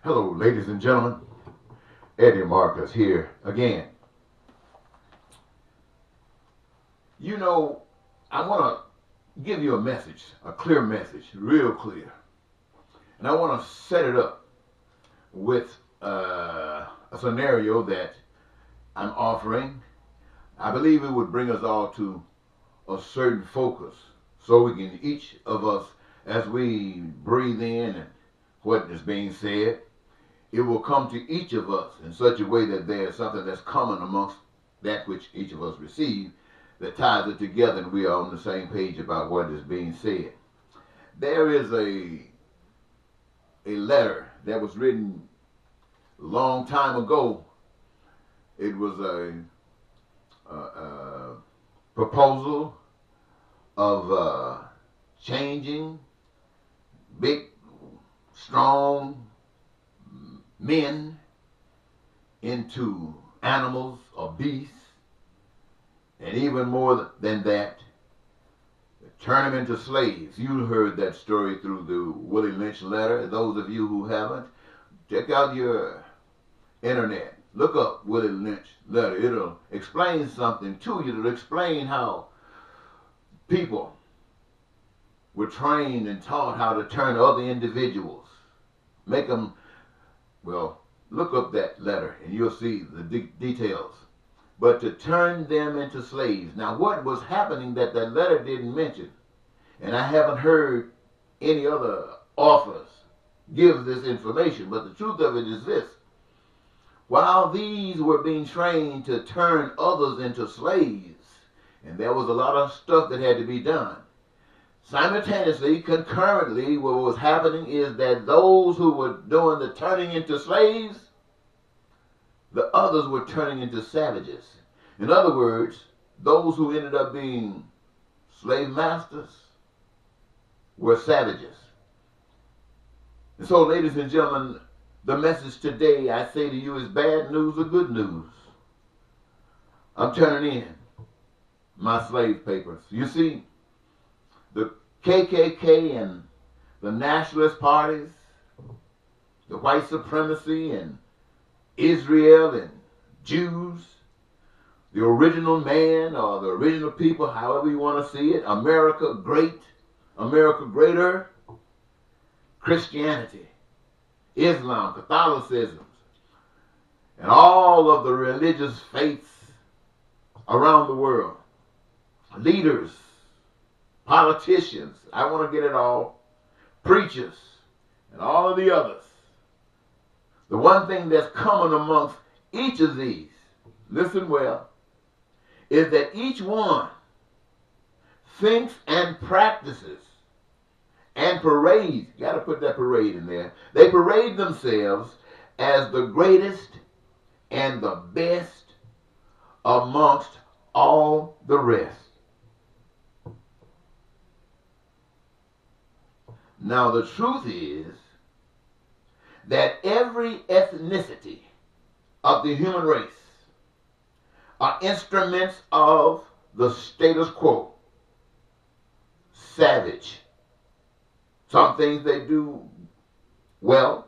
Hello, ladies and gentlemen. Eddie Marcus here again. You know, I want to give you a message, a clear message, real clear. And I want to set it up with a scenario that I'm offering. I believe it would bring us all to a certain focus so we can, each of us, as we breathe in and what is being said, it will come to each of us in such a way that there's something that's common amongst that which each of us receive that ties it together and we are on the same page about what is being said. There is a letter that was written a long time ago. It was a proposal of changing big, strong men into animals or beasts, and even more than that, turn them into slaves. You heard that story through the Willie Lynch letter. Those of you who haven't, check out your internet. Look up Willie Lynch letter. It'll explain something to you. It'll explain how people were trained and taught how to turn other individuals, make them, well, look up that letter and you'll see the details. But to turn them into slaves. Now, what was happening that letter didn't mention, and I haven't heard any other authors give this information, but the truth of it is this. While these were being trained to turn others into slaves, and there was a lot of stuff that had to be done, simultaneously, concurrently, what was happening is that those who were doing the turning into slaves, the others were turning into savages. In other words, those who ended up being slave masters were savages. And so, ladies and gentlemen, the message today, I say to you, is bad news or good news. I'm turning in my slave papers. You see, the KKK and the nationalist parties, the white supremacy and Israel and Jews, the original man or the original people, however you want to see it, America great, America greater, Christianity, Islam, Catholicism, and all of the religious faiths around the world, leaders, politicians, I want to get it all, preachers, and all of the others. The one thing that's common amongst each of these, listen well, is that each one thinks and practices and parades, got to put that parade in there, they parade themselves as the greatest and the best amongst all the rest. Now the truth is that every ethnicity of the human race are instruments of the status quo. Savage. Some things they do well,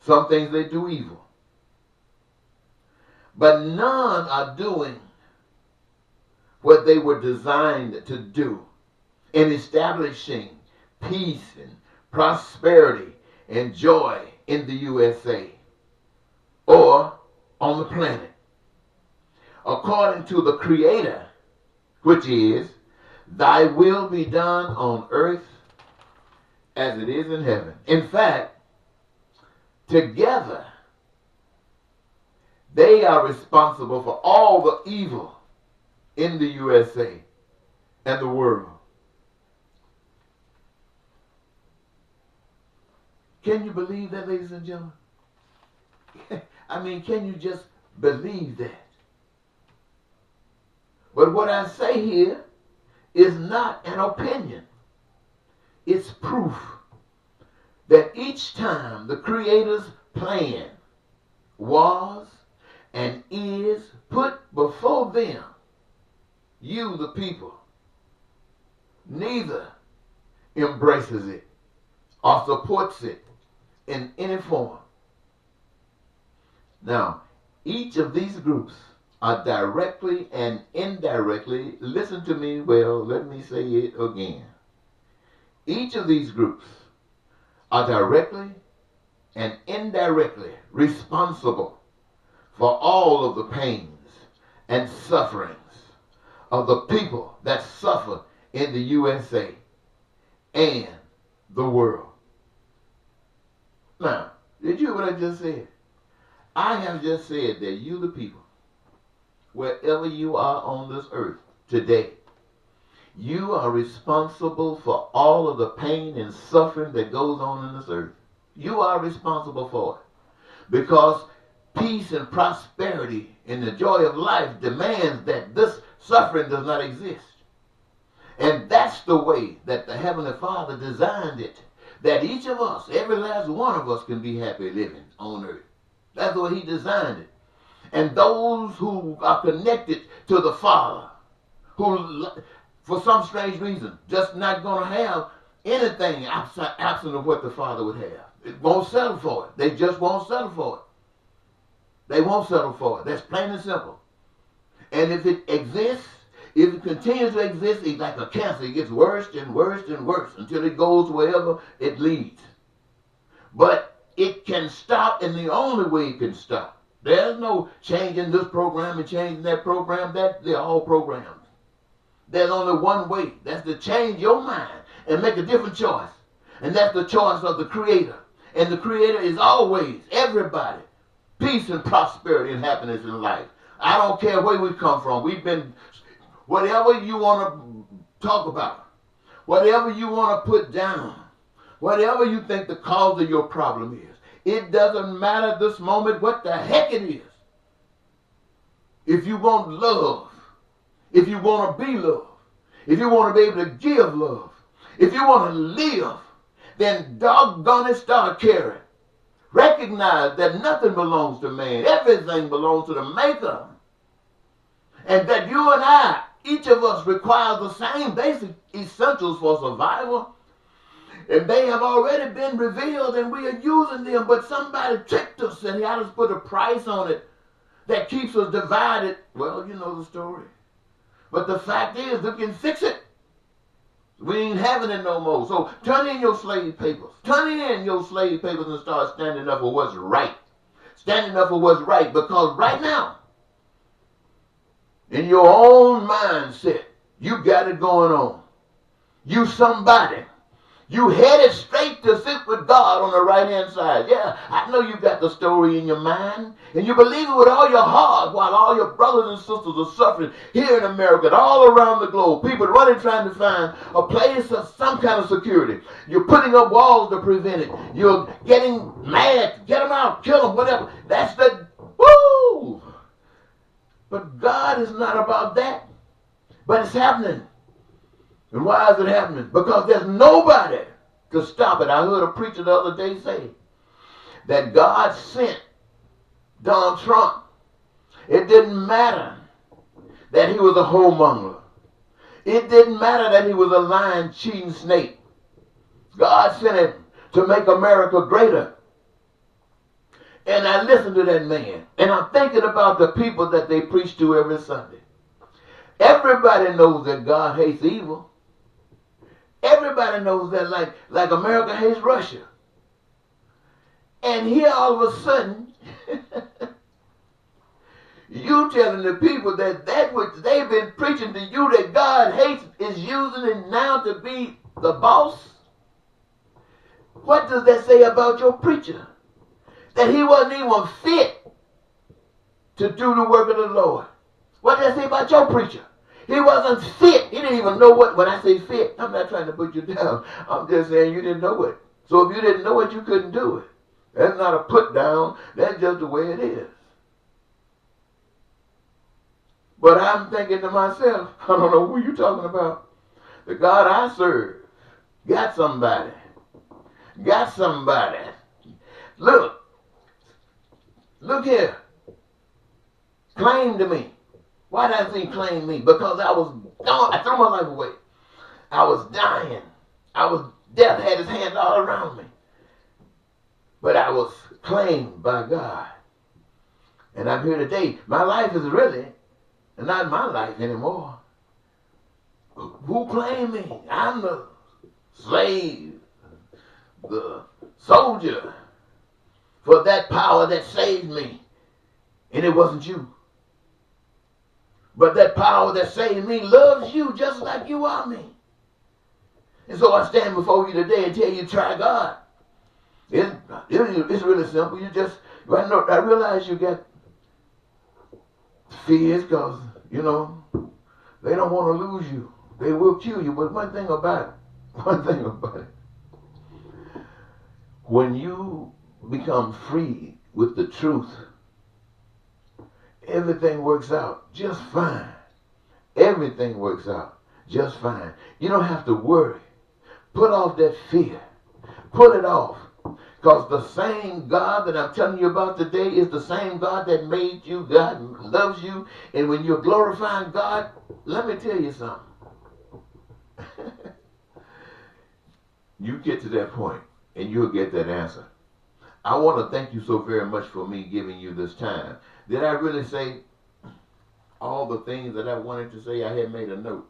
some things they do evil. But none are doing what they were designed to do in establishing peace and prosperity and joy in the USA or on the planet. According to the Creator, which is, thy will be done on earth as it is in heaven. In fact, together, they are responsible for all the evil in the USA and the world. Can you believe that, ladies and gentlemen? I mean, can you just believe that? But what I say here is not an opinion. It's proof that each time the Creator's plan was and is put before them, you, the people, neither embraces it or supports it in any form. Now, each of these groups are directly and indirectly, listen to me well, let me say it again. Each of these groups are directly and indirectly responsible for all of the pains and sufferings of the people that suffer in the USA and the world. Now, did you hear what I just said? I have just said that you, the people, wherever you are on this earth today, you are responsible for all of the pain and suffering that goes on in this earth. You are responsible for it. Because peace and prosperity and the joy of life demands that this suffering does not exist. And that's the way that the Heavenly Father designed it. That each of us, every last one of us, can be happy living on earth. That's the way He designed it. And those who are connected to the Father, who, for some strange reason, just not going to have anything absent of what the Father would have. It won't settle for it. They just won't settle for it. They won't settle for it. That's plain and simple. And if it exists, if it continues to exist, it's like a cancer. It gets worse and worse and worse until it goes wherever it leads. But it can stop, and the only way it can stop. There's no changing this program and changing that program. They're all programs. There's only one way. That's to change your mind and make a different choice. And that's the choice of the Creator. And the Creator is always, everybody, peace and prosperity and happiness in life. I don't care where we come from. We've been, whatever you want to talk about, whatever you want to put down, whatever you think the cause of your problem is, it doesn't matter this moment what the heck it is. If you want love, if you want to be loved, if you want to be able to give love, if you want to live, then doggone it, start caring. Recognize that nothing belongs to man. Everything belongs to the Maker. And that you and I, each of us, requires the same basic essentials for survival. And they have already been revealed and we are using them. But somebody tricked us and he had us put a price on it that keeps us divided. Well, you know the story. But the fact is, we can fix it. We ain't having it no more. So turn in your slave papers. Turn in your slave papers and start standing up for what's right. Standing up for what's right. Because right now, in your own mindset, you got it going on. You somebody. You headed straight to sit with God on the right-hand side. Yeah, I know you got the story in your mind. And you believe it with all your heart while all your brothers and sisters are suffering here in America and all around the globe. People running trying to find a place of some kind of security. You're putting up walls to prevent it. You're getting mad. Get them out. Kill them. Whatever. That's the... Woo! But God is not about that. But it's happening. And why is it happening? Because there's nobody to stop it. I heard a preacher the other day say that God sent Donald Trump. It didn't matter that he was a whoremonger. It didn't matter that he was a lying, cheating snake. God sent him to make America greater. And I listened to that man. And I'm thinking about the people that they preach to every Sunday. Everybody knows that God hates evil. Everybody knows that like America hates Russia. And here all of a sudden, you telling the people that which they've been preaching to you that God hates is using it now to be the boss? What does that say about your preacher? That he wasn't even fit to do the work of the Lord. What does that say about your preacher? He wasn't fit. He didn't even know what, when I say fit, I'm not trying to put you down. I'm just saying you didn't know it. So if you didn't know it, you couldn't do it. That's not a put down. That's just the way it is. But I'm thinking to myself, I don't know who you're talking about. The God I serve got somebody. Got somebody. Look here. Claim to me. Why did I say claim me? Because I was gone. I threw my life away. I was dying. I was death had his hands all around me. But I was claimed by God. And I'm here today. My life is really not my life anymore. Who claimed me? I'm the slave, the soldier for that power that saved me. And it wasn't you. But that power that saved me loves you just like you are me. And so I stand before you today and tell you, try God. It's really simple. I realize you got fears because, they don't want to lose you. They will kill you. But one thing about it, when you become free with the truth, everything works out just fine. Everything works out just fine. You don't have to worry. Put off that fear. Put it off. Because the same God that I'm telling you about today is the same God that made you. God loves you. And when you're glorifying God, let me tell you something. You get to that point and you'll get that answer. I want to thank you so very much for me giving you this time. Did I really say all the things that I wanted to say? I had made a note.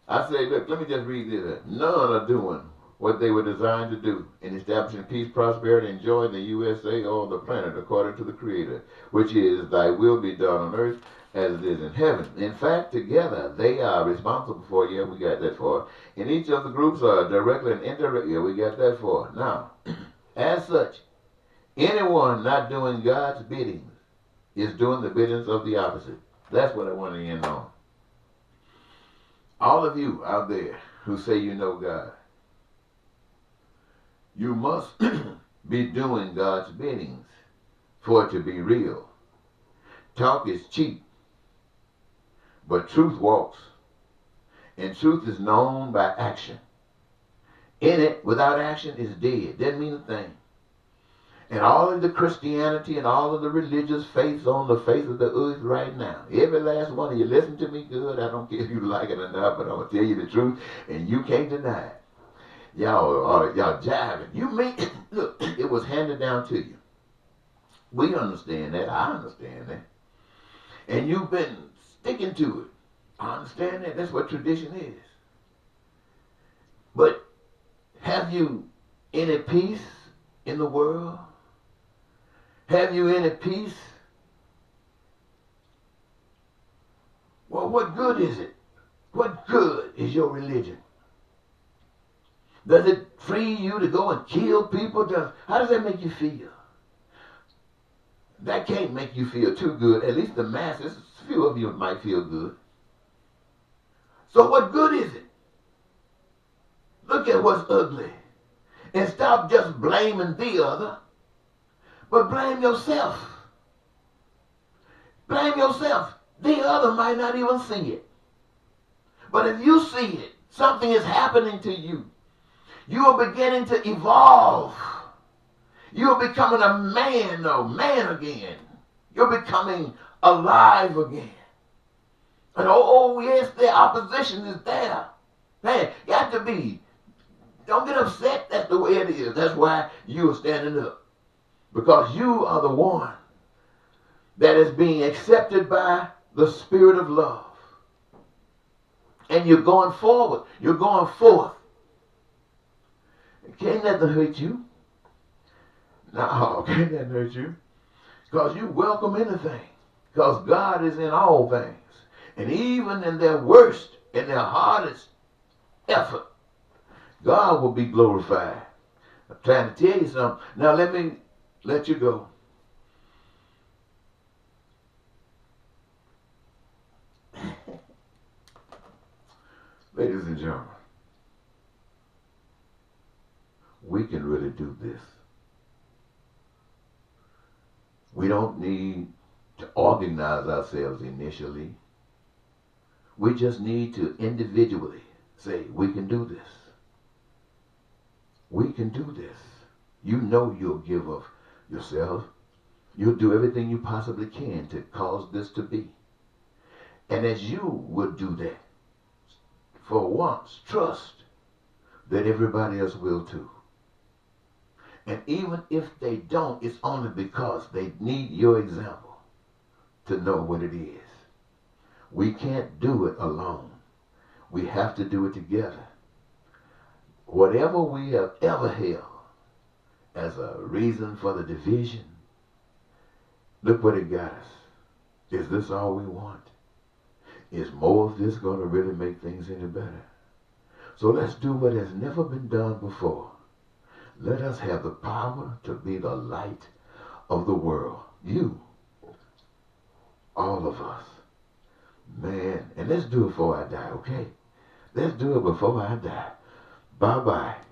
I said, look, let me just read this. None are doing what they were designed to do in establishing peace, prosperity, and joy in the USA or the planet according to the Creator, which is thy will be done on earth as it is in heaven. In fact, together they are responsible for, we got that for. And each of the groups are directly and indirectly, we got that for. Now, as such, anyone not doing God's bidding is doing the biddings of the opposite. That's what I want to end on. All of you out there who say you know God, you must be doing God's biddings for it to be real. Talk is cheap, but truth walks. And truth is known by action. In it, without action, is dead. Doesn't mean a thing. And all of the Christianity and all of the religious faiths on the face of the earth right now, every last one of you, listen to me good. I don't care if you like it or not, but I'm going to tell you the truth, and you can't deny it. Y'all jiving. Look, it was handed down to you. We understand that. I understand that. And you've been sticking to it. I understand that. That's what tradition is. But have you any peace in the world? Have you any peace? Well, what good is it? What good is your religion? Does it free you to go and kill people? How does that make you feel? That can't make you feel too good. At least the masses, a few of you might feel good. So what good is it? Look at what's ugly. And stop just blaming the other, but blame yourself. Blame yourself. The other might not even see it. But if you see it, something is happening to you. You are beginning to evolve. You're becoming a man again. You're becoming alive again. And yes, the opposition is there. Man, you have to be. Don't get upset. That's the way it is. That's why you are standing up. Because you are the one that is being accepted by the Spirit of love. And you're going forward. You're going forth. Can't nothing hurt you. No, can't nothing hurt you. Because you welcome anything. Because God is in all things. And even in their worst, in their hardest effort, God will be glorified. I'm trying to tell you something. Now let me let you go. Ladies and gentlemen, we can really do this. We don't need to organize ourselves initially. We just need to individually say, we can do this. We can do this. You know you'll give of yourself. You'll do everything you possibly can to cause this to be. And as you would do that, for once, trust that everybody else will too. And even if they don't, it's only because they need your example to know what it is. We can't do it alone. We have to do it together. Whatever we have ever held as a reason for the division, look what it got us. Is this all we want? Is more of this going to really make things any better? So let's do what has never been done before. Let us have the power to be the light of the world. You, all of us. Man, and let's do it before I die, okay? Let's do it before I die. Bye-bye.